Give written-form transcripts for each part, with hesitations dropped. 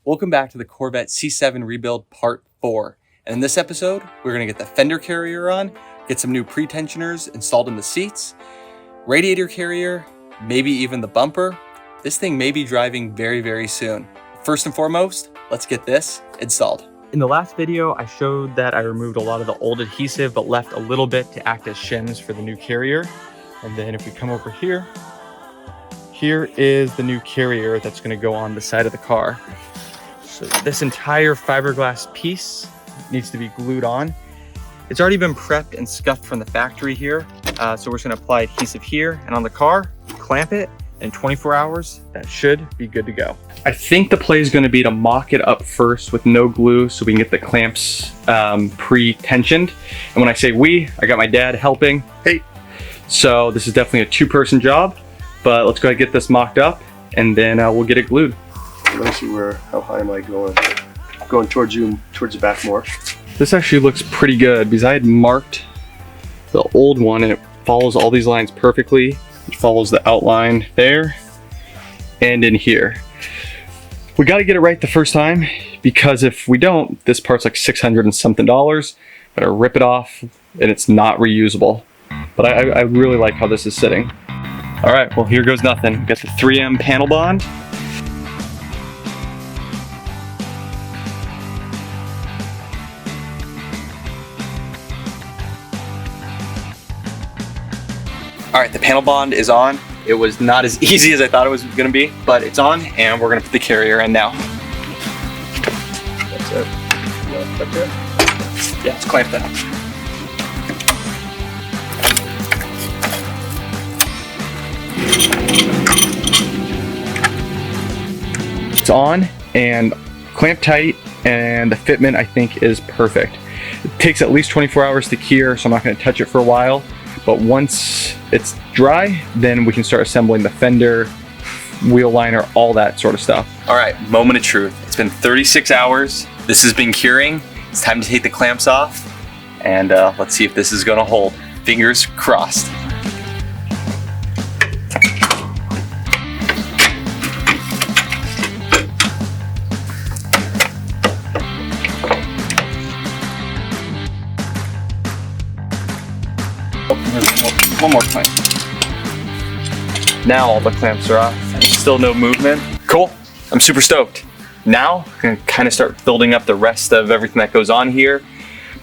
Welcome back to the Corvette C7 Rebuild Part 4. And in this episode, we're going to get the fender carrier on, get some new pre-tensioners installed in the seats, radiator carrier, maybe even the bumper. This thing may be driving very, very soon. First and foremost, let's get this installed. In the last video, I showed that I removed a lot of the old adhesive, but left a little bit to act as shims for the new carrier. And then if we come over here, here is the new carrier that's going to go on the side of the car. So this entire fiberglass piece needs to be glued on. It's already been prepped and scuffed from the factory here. So we're just gonna apply adhesive here and on the car, clamp it, and 24 hours, that should be good to go. I think the play is gonna be to mock it up first with no glue so we can get the clamps pre-tensioned. And when I say we, I got my dad helping. Hey. So this is definitely a two-person job, but let's go ahead and get this mocked up and then we'll get it glued. Let me see how high am I going? Going towards you, towards the back more. This actually looks pretty good because I had marked the old one and it follows all these lines perfectly. It follows the outline there and in here. We got to get it right the first time because if we don't, this part's like $600 and something. Gotta rip it off and it's not reusable. But I really like how this is sitting. All right, well here goes nothing. We got the 3M panel bond. All right, the panel bond is on. It was not as easy as I thought it was gonna be, but it's on and we're gonna put the carrier in now. That's it. Right there? Yeah, it's clamped in. It's on and clamped tight, and the fitment I think is perfect. It takes at least 24 hours to cure, so I'm not gonna touch it for a while. But once it's dry, then we can start assembling the fender, wheel liner, all that sort of stuff. All right, moment of truth. It's been 36 hours. This has been curing. It's time to take the clamps off and let's see if this is gonna hold. Fingers crossed. One more clamp. Now all the clamps are off. Still no movement. Cool. I'm super stoked. Now I'm gonna kind of start building up the rest of everything that goes on here.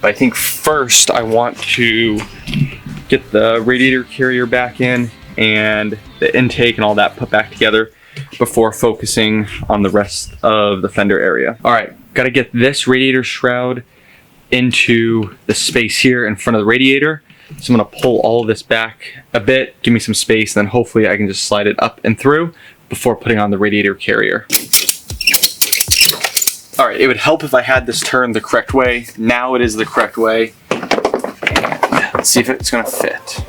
But I think first I want to get the radiator carrier back in and the intake and all that put back together before focusing on the rest of the fender area. All right, gotta get this radiator shroud into the space here in front of the radiator. So I'm gonna pull all of this back a bit, give me some space, and then hopefully I can just slide it up and through before putting on the radiator carrier. All right, it would help if I had this turned the correct way. Now it is the correct way. And let's see if it's gonna fit.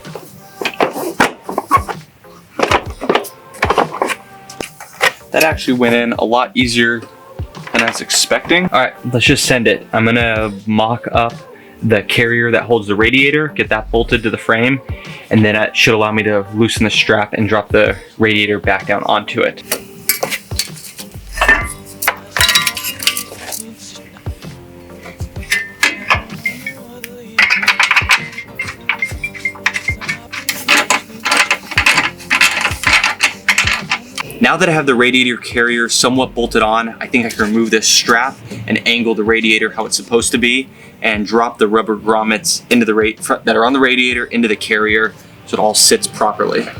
That actually went in a lot easier than I was expecting. All right, let's just send it. I'm gonna mock up the carrier that holds the radiator, get that bolted to the frame, and then that should allow me to loosen the strap and drop the radiator back down onto it. Now that I have the radiator carrier somewhat bolted on, I think I can remove this strap and angle the radiator how it's supposed to be and drop the rubber grommets into the that are on the radiator into the carrier so it all sits properly. There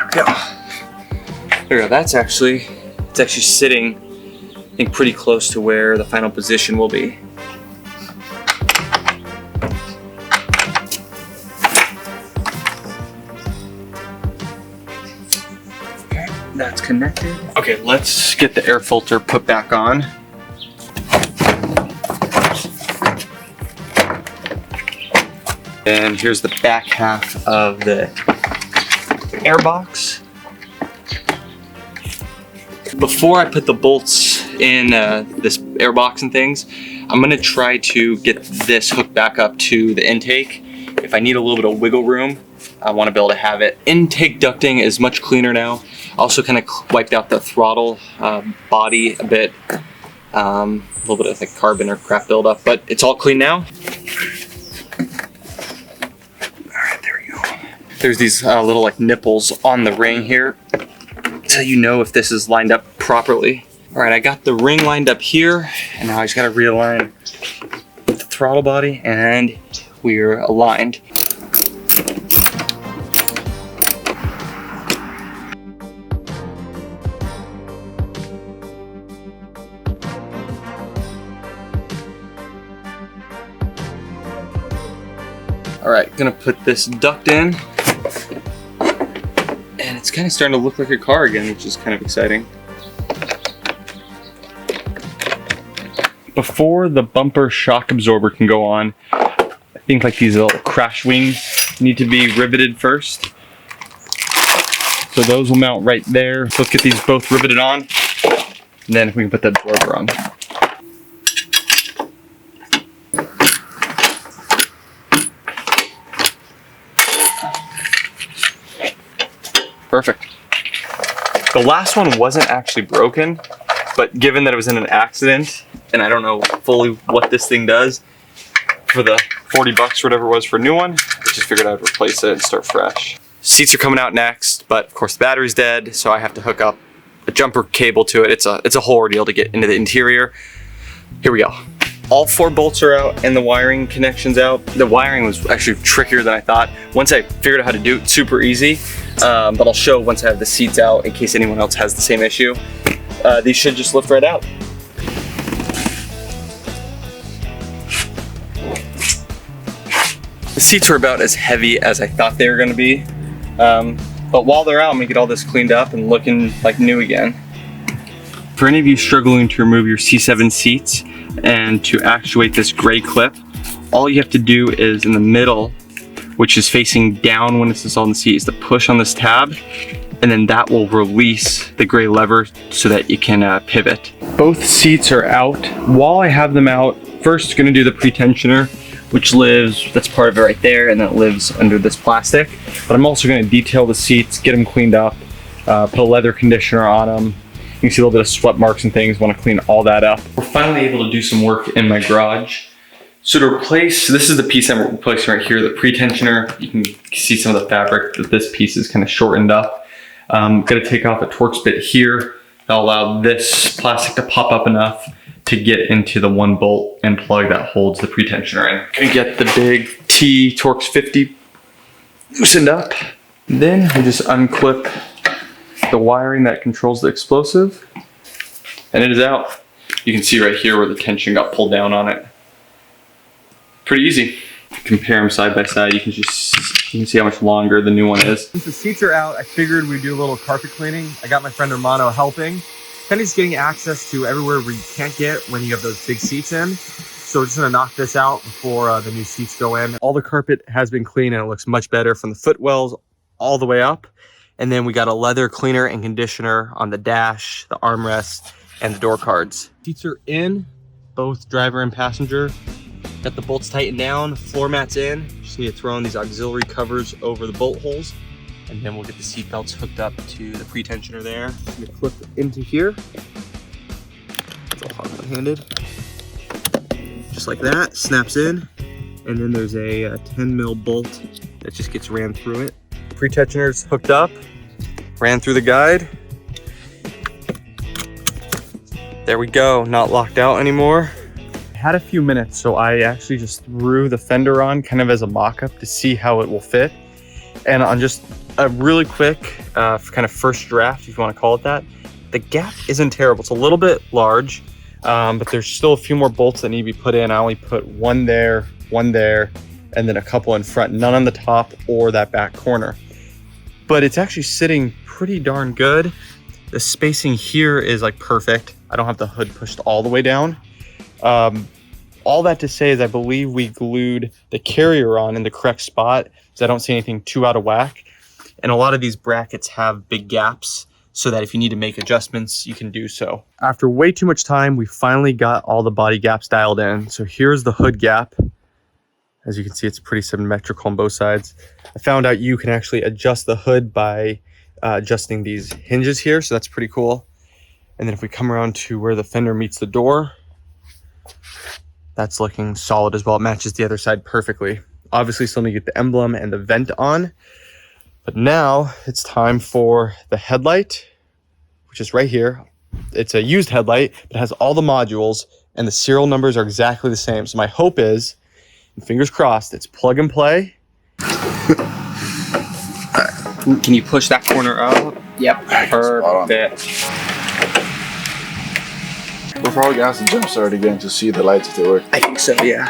we go. There we go. It's actually sitting, I think, pretty close to where the final position will be. That's connected. Okay, let's get the air filter put back on. And here's the back half of the air box. Before I put the bolts in this air box and things, I'm gonna try to get this hooked back up to the intake. If I need a little bit of wiggle room, I want to be able to have it. Intake ducting is much cleaner now. Also kind of wiped out the throttle body a bit. A little bit of like carbon or crap buildup, but it's all clean now. Alright, there we go. There's these little like nipples on the ring here, so you know if this is lined up properly. Alright, I got the ring lined up here, and now I just gotta realign the throttle body, and we're aligned. Alright, gonna put this duct in, and it's kind of starting to look like a car again, which is kind of exciting. Before the bumper shock absorber can go on, I think like these little crash wings need to be riveted first. So those will mount right there. So let's get these both riveted on, and then we can put the absorber on. Perfect. The last one wasn't actually broken, but given that it was in an accident, and I don't know fully what this thing does, for the 40 bucks or whatever it was for a new one, I just figured I'd replace it and start fresh. Seats are coming out next, but of course the battery's dead, so I have to hook up a jumper cable to it. It's a whole ordeal to get into the interior. Here we go. All 4 bolts are out and the wiring connection's out. The wiring was actually trickier than I thought. Once I figured out how to do it, super easy. But I'll show once I have the seats out in case anyone else has the same issue. These should just lift right out. The seats were about as heavy as I thought they were gonna be. But while they're out, I'm gonna get all this cleaned up and looking like new again. For any of you struggling to remove your C7 seats and to actuate this gray clip, all you have to do is in the middle, which is facing down when it's installed in the seat, is to push on this tab, and then that will release the gray lever so that you can pivot. Both seats are out. While I have them out, first gonna do the pretensioner, which lives, that's part of it right there, and then it lives under this plastic. But I'm also gonna detail the seats, get them cleaned up, put a leather conditioner on them. You can see a little bit of sweat marks and things, want to clean all that up. We're finally able to do some work in my garage. So to replace, this is the piece I'm replacing right here, the pretensioner. You can see some of the fabric that this piece is kind of shortened up. I'm gonna take off a Torx bit here. That'll allow this plastic to pop up enough to get into the 1 bolt and plug that holds the pretensioner in. Gonna get the big T Torx 50 loosened up. Then we just unclip the wiring that controls the explosive, and it is out. You can see right here where the tension got pulled down on it. Pretty easy. Compare them side by side, you can see how much longer the new one is. Since the seats are out, I figured we'd do a little carpet cleaning. I got my friend Romano helping. Kind of just getting access to everywhere where you can't get when you have those big seats in. So we're just gonna knock this out before the new seats go in. All the carpet has been cleaned and it looks much better from the footwells all the way up. And then we got a leather cleaner and conditioner on the dash, the armrest, and the door cards. Seats are in, both driver and passenger. Got the bolts tightened down, floor mats in. Just need to throw in these auxiliary covers over the bolt holes. And then we'll get the seat belts hooked up to the pretensioner there. I'm gonna clip into here. It's all one-handed. Just like that, snaps in. And then there's a 10 mil bolt that just gets ran through it. Pretensioner's hooked up, ran through the guide. There we go, not locked out anymore. I had a few minutes, so I actually just threw the fender on kind of as a mock-up to see how it will fit. And on just a really quick kind of first draft, if you want to call it that, the gap isn't terrible. It's a little bit large, but there's still a few more bolts that need to be put in. I only put one there, and then a couple in front, none on the top or that back corner. But it's actually sitting pretty darn good. The spacing here is like perfect. I don't have the hood pushed all the way down. All that to say is I believe we glued the carrier on in the correct spot, so I don't see anything too out of whack. And a lot of these brackets have big gaps so that if you need to make adjustments, you can do so. After way too much time, we finally got all the body gaps dialed in. So here's the hood gap. As you can see, it's pretty symmetrical on both sides. I found out you can actually adjust the hood by adjusting these hinges here, so that's pretty cool. And then if we come around to where the fender meets the door, that's looking solid as well. It matches the other side perfectly. Obviously, still need to get the emblem and the vent on. But now it's time for the headlight, which is right here. It's a used headlight, but it has all the modules and the serial numbers are exactly the same. So my hope is, and fingers crossed, it's plug and play. Can you push that corner up? Yep. Perfect. We're probably gonna have to jump start again to see the lights if they work. I think so, yeah.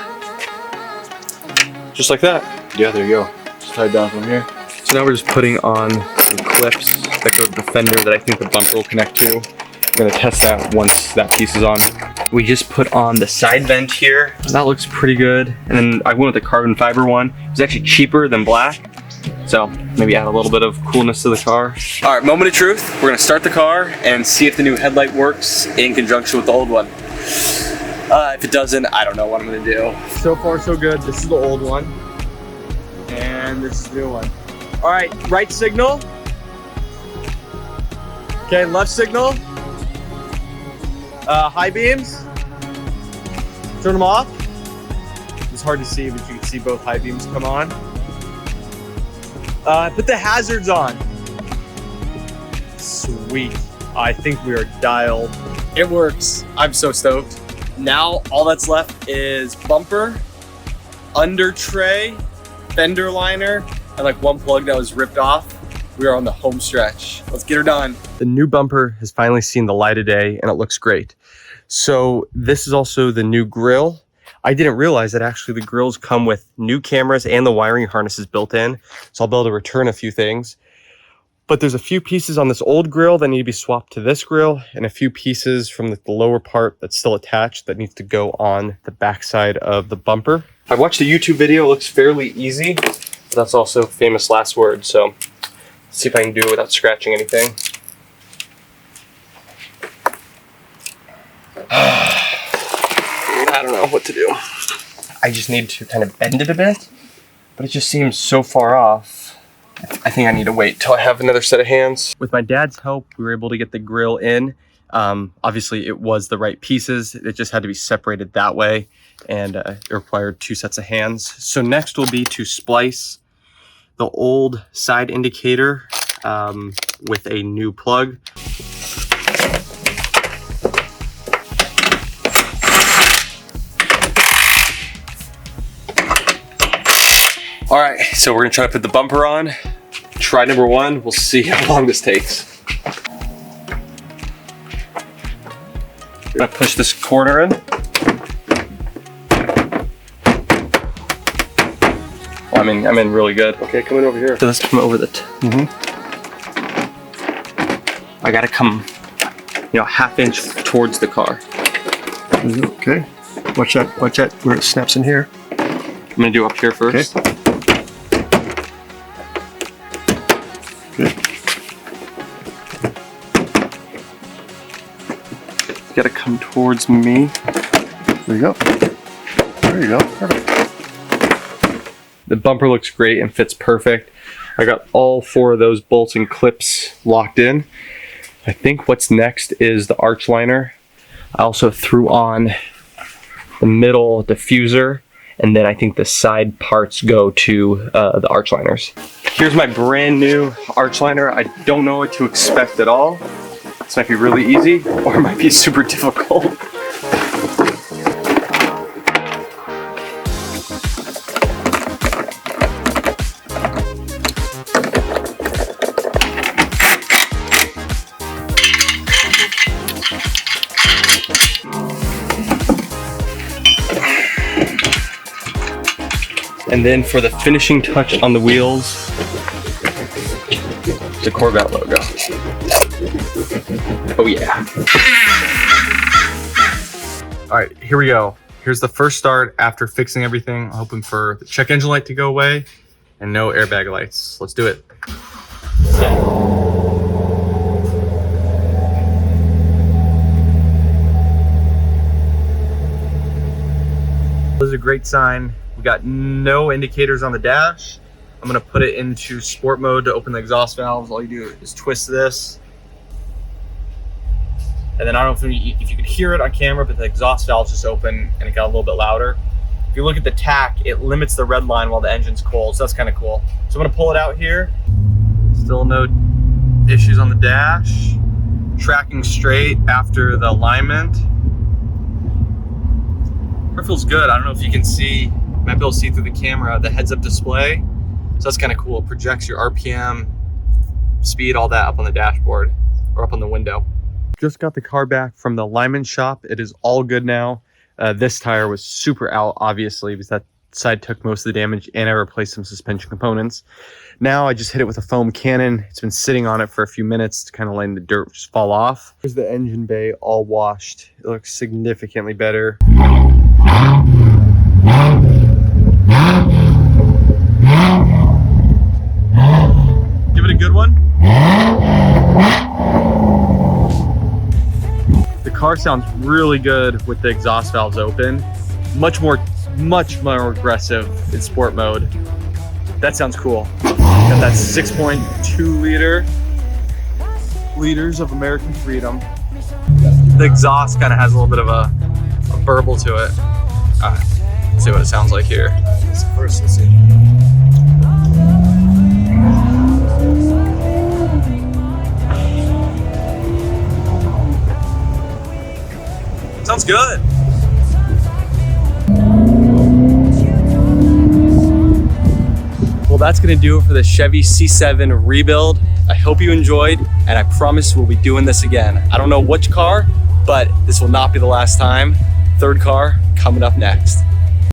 Just like that. Yeah, there you go. Just tie it down from here. So now we're just putting on the clips that go to the fender that I think the bumper will connect to. We're gonna test that once that piece is on. We just put on the side vent here. That looks pretty good. And then I went with the carbon fiber one. It was actually cheaper than black. So maybe add a little bit of coolness to the car. All right, moment of truth. We're gonna start the car and see if the new headlight works in conjunction with the old one. If it doesn't, I don't know what I'm gonna do. So far, so good. This is the old one. And this is the new one. All right, right signal. Okay, left signal. High beams. Turn them off. It's hard to see, but you can see both high beams come on. Put the hazards on. Sweet. I think we are dialed. It works. I'm so stoked. Now all that's left is bumper, under tray, fender liner, and like one plug that was ripped off. We are on the home stretch. Let's get her done. The new bumper has finally seen the light of day and it looks great. So this is also the new grille. I didn't realize that actually the grills come with new cameras and the wiring harnesses built in. So I'll be able to return a few things. But there's a few pieces on this old grill that need to be swapped to this grill and a few pieces from the lower part that's still attached that needs to go on the backside of the bumper. I watched a YouTube video, it looks fairly easy. But that's also famous last word, so let's see if I can do it without scratching anything. I don't know what to do. I just need to kind of bend it a bit, but it just seems so far off. I think I need to wait till I have another set of hands. With my dad's help, we were able to get the grill in. Obviously, it was the right pieces. It just had to be separated that way, and it required 2 sets of hands. So next will be to splice the old side indicator with a new plug. All right, so we're gonna try to put the bumper on. Try number 1, we'll see how long this takes. I'm gonna push this corner in. Oh, I'm in really good. Okay, coming over here. So let's come over the I gotta come, ½ inch towards the car. Okay. Watch that where it snaps in here. I'm gonna do up here first. Okay. You gotta come towards me. There you go. There you go. Perfect. The bumper looks great and fits perfect. I got all 4 of those bolts and clips locked in. I think what's next is the arch liner. I also threw on the middle diffuser, and then I think the side parts go to the arch liners. Here's my brand new arch liner. I don't know what to expect at all. This might be really easy, or it might be super difficult. And then for the finishing touch on the wheels, the Corvette logo. Oh yeah. All right, here we go. Here's the first start after fixing everything. I'm hoping for the check engine light to go away and no airbag lights. Let's do it. This is a great sign. We got no indicators on the dash. I'm gonna put it into sport mode to open the exhaust valves. All you do is twist this. And then I don't know if you could hear it on camera, but the exhaust valves just open and it got a little bit louder. If you look at the tach, it limits the red line while the engine's cold, so that's kind of cool. So I'm gonna pull it out here. Still no issues on the dash. Tracking straight after the alignment. It feels good. I don't know if you can see, might be able to see through the camera, the heads-up display. So that's kind of cool. It projects your RPM, speed, all that up on the dashboard or up on the window. Just got the car back from the alignment shop. It is all good now. This tire was super out, obviously, because that side took most of the damage, and I replaced some suspension components. Now I just hit it with a foam cannon. It's been sitting on it for a few minutes to kind of letting the dirt just fall off. Here's the engine bay all washed. It looks significantly better. Give it a good one. The car sounds really good with the exhaust valves open. Much more aggressive in sport mode. That sounds cool. Got that 6.2 liters of American freedom. The exhaust kind of has a little bit of a burble to it. All right, let's see what it sounds like here. First, let's see. Sounds good. Well, that's gonna do it for the Chevy C7 rebuild. I hope you enjoyed, and I promise we'll be doing this again. I don't know which car, but this will not be the last time. Third car coming up next.